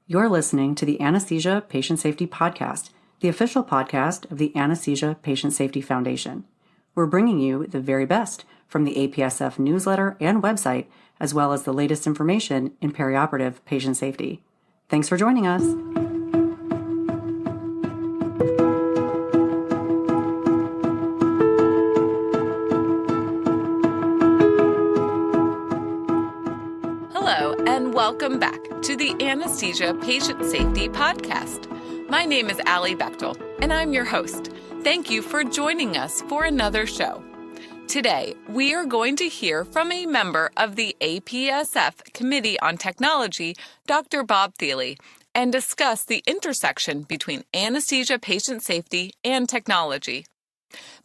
You're listening to the Anesthesia Patient Safety Podcast, the official podcast of the Anesthesia Patient Safety Foundation. We're bringing you the very best from the APSF newsletter and website, as well as the latest information in perioperative patient safety. Thanks for joining us. Hello, and welcome back to the Anesthesia Patient Safety Podcast. My name is Alli Bechtel, and I'm your host. Thank you for joining us for another show. Today, we are going to hear from a member of the APSF Committee on Technology, Dr. Bob Thiele, and discuss the intersection between anesthesia patient safety and technology.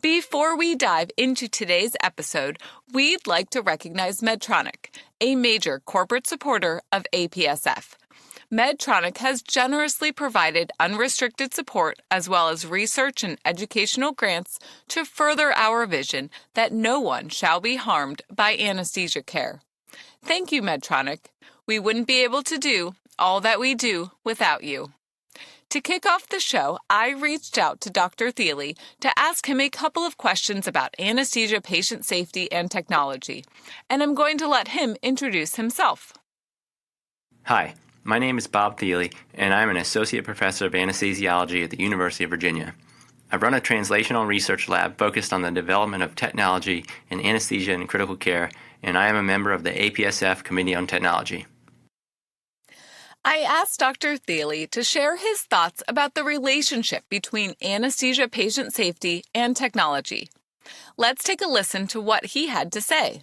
Before we dive into today's episode, we'd like to recognize Medtronic, a major corporate supporter of APSF. Medtronic has generously provided unrestricted support as well as research and educational grants to further our vision that no one shall be harmed by anesthesia care. Thank you, Medtronic. We wouldn't be able to do all that we do without you. To kick off the show, I reached out to Dr. Thiele to ask him a couple of questions about anesthesia patient safety and technology, and I'm going to let him introduce himself. Hi, my name is Bob Thiele, and I'm an associate professor of anesthesiology at the University of Virginia. I run a translational research lab focused on the development of technology in anesthesia and critical care, and I am a member of the APSF Committee on Technology. I asked Dr. Thiele to share his thoughts about the relationship between anesthesia patient safety and technology. Let's take a listen to what he had to say.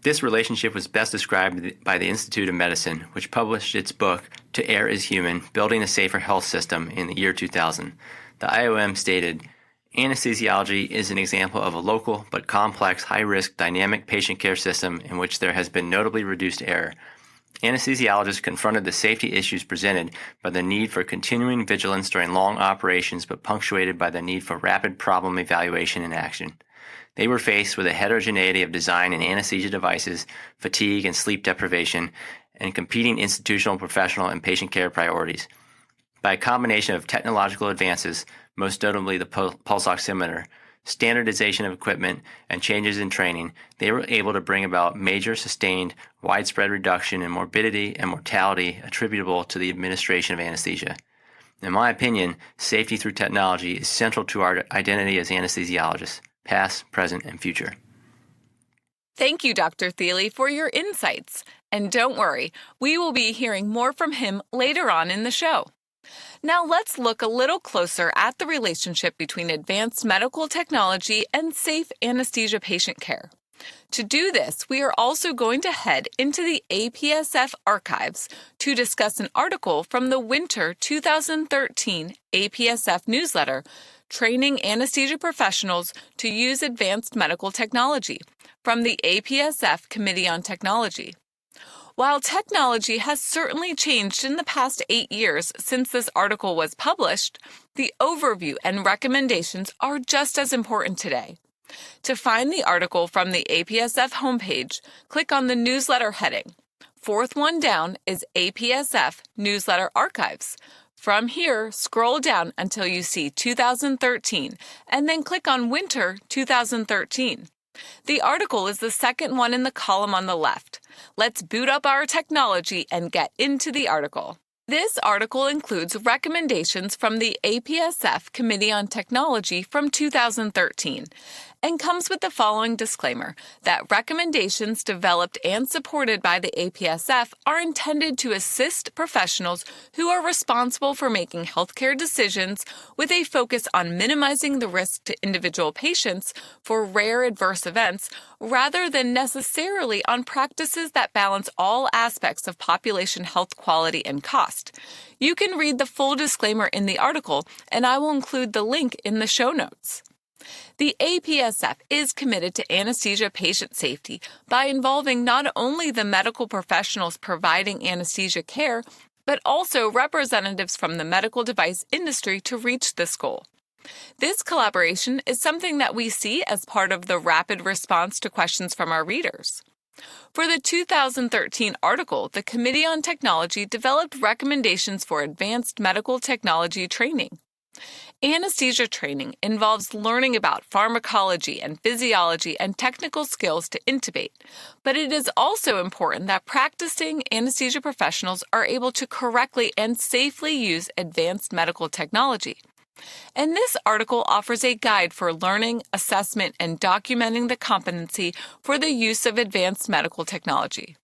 This relationship was best described by the Institute of Medicine, which published its book, To Err is Human, Building a Safer Health System in the year 2000. The IOM stated, anesthesiology is an example of a local but complex, high-risk, dynamic patient care system in which there has been notably reduced error. Anesthesiologists confronted the safety issues presented by the need for continuing vigilance during long operations but punctuated by the need for rapid problem evaluation and action. They were faced with a heterogeneity of design in anesthesia devices, fatigue and sleep deprivation, and competing institutional, professional, and patient care priorities. By a combination of technological advances, most notably the pulse oximeter, standardization of equipment, and changes in training, they were able to bring about major, sustained, widespread reduction in morbidity and mortality attributable to the administration of anesthesia. In my opinion, safety through technology is central to our identity as anesthesiologists, past, present, and future. Thank you, Dr. Thiele, for your insights. And don't worry, we will be hearing more from him later on in the show. Now let's look a little closer at the relationship between advanced medical technology and safe anesthesia patient care. To do this, we are also going to head into the APSF archives to discuss an article from the winter 2013 APSF newsletter, Training Anesthesia Professionals to Use Advanced Medical Technology, from the APSF Committee on Technology. While technology has certainly changed in the past 8 years since this article was published, the overview and recommendations are just as important today. To find the article from the APSF homepage, click on the newsletter heading. Fourth one down is APSF Newsletter Archives. From here, scroll down until you see 2013, and then click on Winter 2013. The article is the second one in the column on the left. Let's boot up our technology and get into the article. This article includes recommendations from the APSF Committee on Technology from 2013 and comes with the following disclaimer that recommendations developed and supported by the APSF are intended to assist professionals who are responsible for making healthcare decisions with a focus on minimizing the risk to individual patients for rare adverse events rather than necessarily on practices that balance all aspects of population health quality and cost. You can read the full disclaimer in the article, and I will include the link in the show notes. The APSF is committed to anesthesia patient safety by involving not only the medical professionals providing anesthesia care, but also representatives from the medical device industry to reach this goal. This collaboration is something that we see as part of the rapid response to questions from our readers. For the 2013 article, the Committee on Technology developed recommendations for advanced medical technology training. Anesthesia training involves learning about pharmacology and physiology and technical skills to intubate, but it is also important that practicing anesthesia professionals are able to correctly and safely use advanced medical technology. And this article offers a guide for learning, assessment, and documenting the competency for the use of advanced medical technology.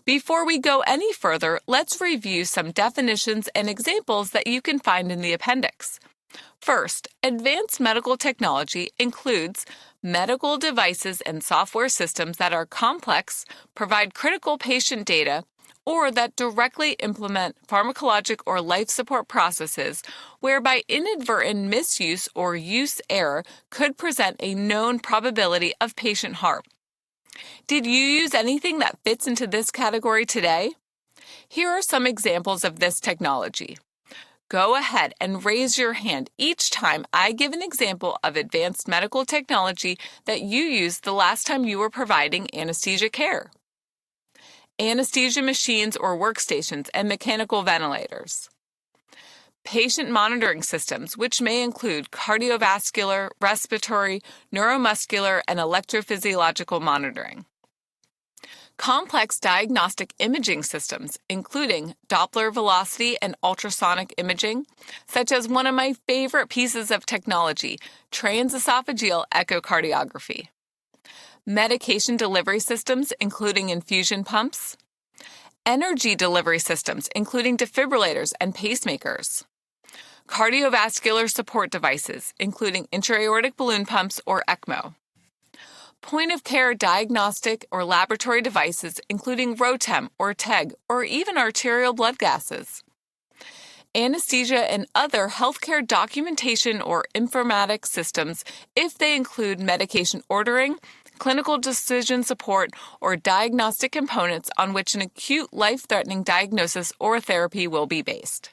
Before we go any further, let's review some definitions and examples that you can find in the appendix. First, advanced medical technology includes medical devices and software systems that are complex, provide critical patient data, or that directly implement pharmacologic or life support processes whereby inadvertent misuse or use error could present a known probability of patient harm. Did you use anything that fits into this category today? Here are some examples of this technology. Go ahead and raise your hand each time I give an example of advanced medical technology that you used the last time you were providing anesthesia care. Anesthesia machines or workstations and mechanical ventilators. Patient monitoring systems, which may include cardiovascular, respiratory, neuromuscular, and electrophysiological monitoring. Complex diagnostic imaging systems, including Doppler velocity and ultrasonic imaging, such as one of my favorite pieces of technology, transesophageal echocardiography. Medication delivery systems, including infusion pumps. Energy delivery systems, including defibrillators and pacemakers. Cardiovascular support devices, including intra-aortic balloon pumps or ECMO. Point-of-care diagnostic or laboratory devices, including ROTEM or TEG, or even arterial blood gases. Anesthesia and other healthcare documentation or informatics systems if they include medication ordering, clinical decision support, or diagnostic components on which an acute life-threatening diagnosis or therapy will be based.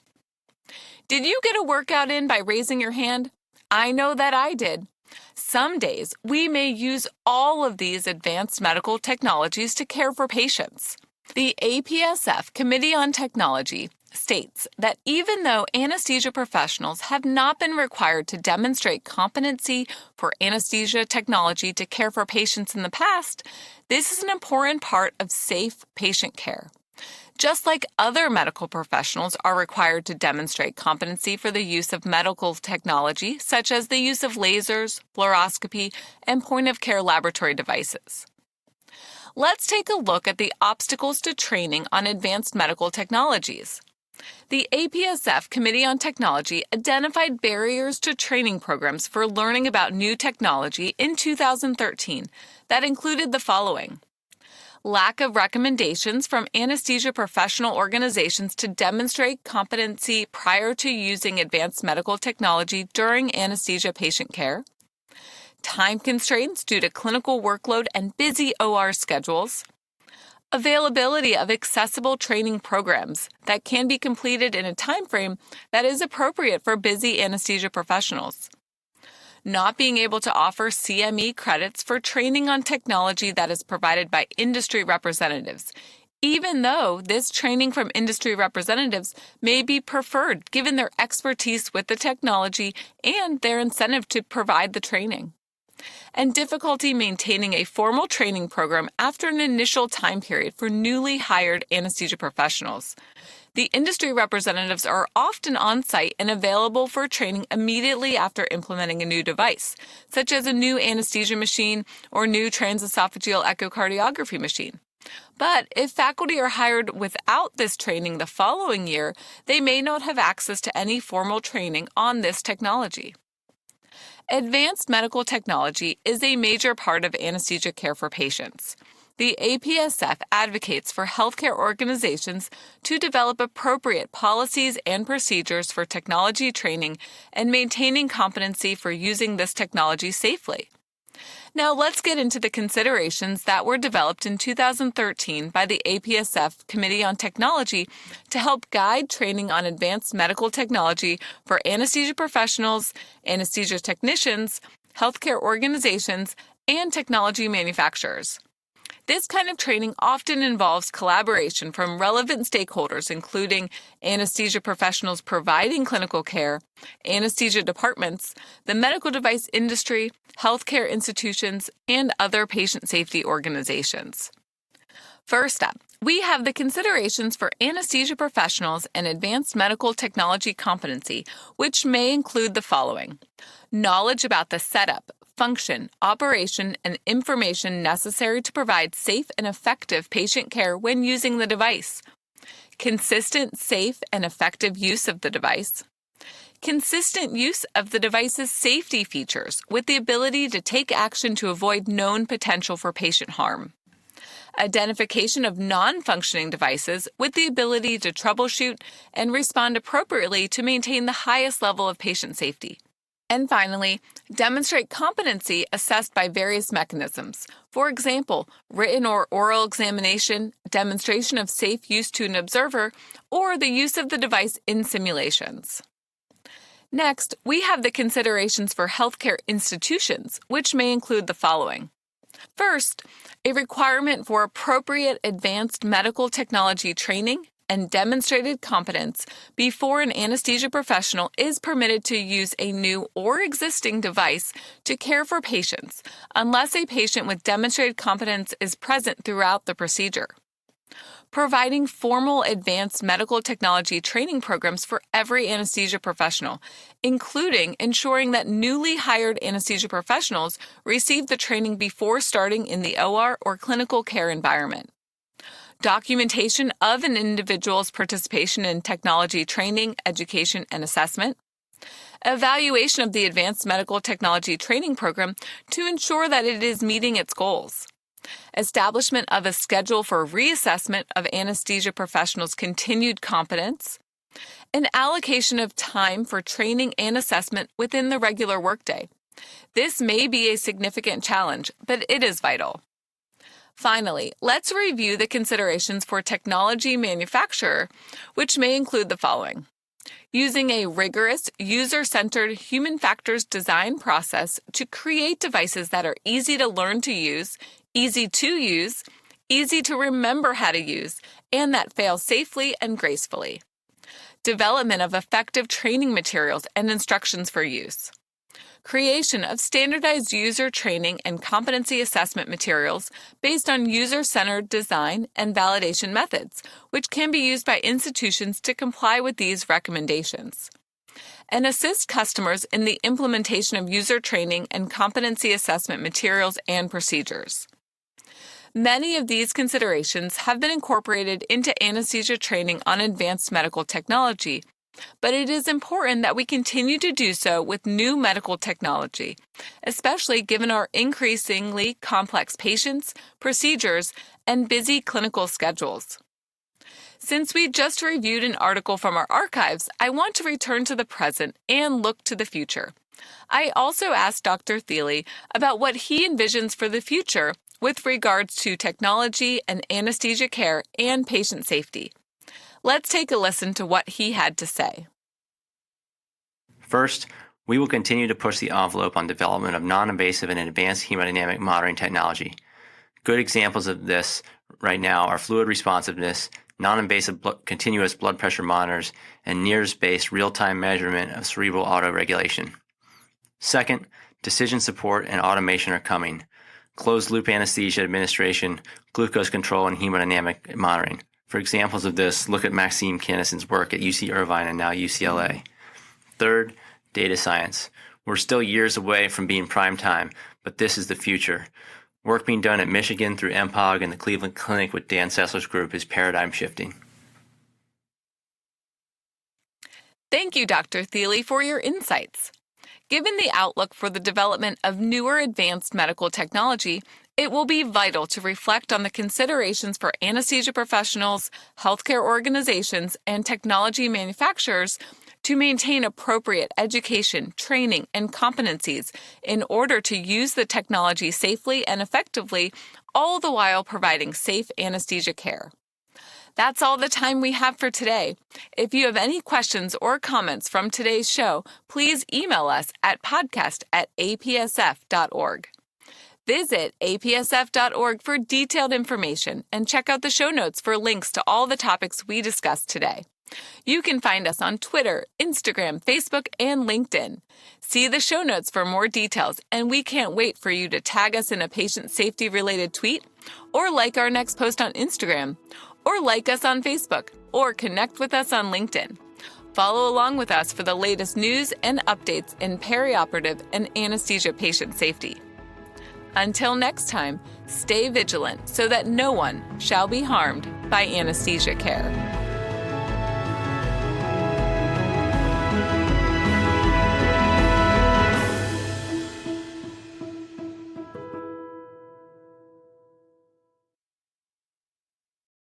Did you get a workout in by raising your hand? I know that I did. Some days, we may use all of these advanced medical technologies to care for patients. The APSF Committee on Technology states that even though anesthesia professionals have not been required to demonstrate competency for anesthesia technology to care for patients in the past, this is an important part of safe patient care. Just like other medical professionals are required to demonstrate competency for the use of medical technology, such as the use of lasers, fluoroscopy, and point-of-care laboratory devices. Let's take a look at the obstacles to training on advanced medical technologies. The APSF Committee on Technology identified barriers to training programs for learning about new technology in 2013 that included the following: lack of recommendations from anesthesia professional organizations to demonstrate competency prior to using advanced medical technology during anesthesia patient care, time constraints due to clinical workload and busy OR schedules, availability of accessible training programs that can be completed in a time frame that is appropriate for busy anesthesia professionals, not being able to offer CME credits for training on technology that is provided by industry representatives, even though this training from industry representatives may be preferred given their expertise with the technology and their incentive to provide the training, and difficulty maintaining a formal training program after an initial time period for newly hired anesthesia professionals. The industry representatives are often on site and available for training immediately after implementing a new device, such as a new anesthesia machine or new transesophageal echocardiography machine. But if faculty are hired without this training the following year, they may not have access to any formal training on this technology. Advanced medical technology is a major part of anesthesia care for patients. The APSF advocates for healthcare organizations to develop appropriate policies and procedures for technology training and maintaining competency for using this technology safely. Now let's get into the considerations that were developed in 2013 by the APSF Committee on Technology to help guide training on advanced medical technology for anesthesia professionals, anesthesia technicians, healthcare organizations, and technology manufacturers. This kind of training often involves collaboration from relevant stakeholders, including anesthesia professionals providing clinical care, anesthesia departments, the medical device industry, healthcare institutions, and other patient safety organizations. First up, we have the considerations for anesthesia professionals and advanced medical technology competency, which may include the following: knowledge about the setup, function, operation, and information necessary to provide safe and effective patient care when using the device, consistent, safe, and effective use of the device, consistent use of the device's safety features with the ability to take action to avoid known potential for patient harm, identification of non-functioning devices with the ability to troubleshoot and respond appropriately to maintain the highest level of patient safety. And finally, demonstrate competency assessed by various mechanisms. For example, written or oral examination, demonstration of safe use to an observer, or the use of the device in simulations. Next, we have the considerations for healthcare institutions, which may include the following. First, a requirement for appropriate advanced medical technology training and demonstrated competence before an anesthesia professional is permitted to use a new or existing device to care for patients, unless a patient with demonstrated competence is present throughout the procedure. Providing formal advanced medical technology training programs for every anesthesia professional, including ensuring that newly hired anesthesia professionals receive the training before starting in the OR or clinical care environment. Documentation of an individual's participation in technology training, education, and assessment. Evaluation of the advanced medical technology training program to ensure that it is meeting its goals. Establishment of a schedule for reassessment of anesthesia professionals' continued competence, an allocation of time for training and assessment within the regular workday. This may be a significant challenge, but it is vital. Finally, let's review the considerations for technology manufacturer, which may include the following. Using a rigorous, user-centered human factors design process to create devices that are easy to learn to use, easy to remember how to use, and that fail safely and gracefully. Development of effective training materials and instructions for use. Creation of standardized user training and competency assessment materials based on user-centered design and validation methods, which can be used by institutions to comply with these recommendations. And assist customers in the implementation of user training and competency assessment materials and procedures. Many of these considerations have been incorporated into anesthesia training on advanced medical technology, but it is important that we continue to do so with new medical technology, especially given our increasingly complex patients, procedures, and busy clinical schedules. Since we just reviewed an article from our archives, I want to return to the present and look to the future. I also asked Dr. Thiele about what he envisions for the future with regards to technology and anesthesia care and patient safety. Let's take a listen to what he had to say. First, we will continue to push the envelope on development of non-invasive and advanced hemodynamic monitoring technology. Good examples of this right now are fluid responsiveness, non-invasive continuous blood pressure monitors, and NIRS-based real-time measurement of cerebral autoregulation. Second, decision support and automation are coming. Closed-loop anesthesia administration, glucose control, and hemodynamic monitoring. For examples of this, look at Maxime Cannison's work at UC Irvine and now UCLA. Third, data science. We're still years away from being prime time, but this is the future. Work being done at Michigan through MPOG and the Cleveland Clinic with Dan Sessler's group is paradigm shifting. Thank you, Dr. Thiele, for your insights. Given the outlook for the development of newer advanced medical technology, it will be vital to reflect on the considerations for anesthesia professionals, healthcare organizations, and technology manufacturers to maintain appropriate education, training, and competencies in order to use the technology safely and effectively, all the while providing safe anesthesia care. That's all the time we have for today. If you have any questions or comments from today's show, please email us at podcast@apsf.org. Visit apsf.org for detailed information and check out the show notes for links to all the topics we discussed today. You can find us on Twitter, Instagram, Facebook, and LinkedIn. See the show notes for more details, and we can't wait for you to tag us in a patient safety-related tweet, or like our next post on Instagram, or like us on Facebook, or connect with us on LinkedIn. Follow along with us for the latest news and updates in perioperative and anesthesia patient safety. Until next time, stay vigilant so that no one shall be harmed by anesthesia care.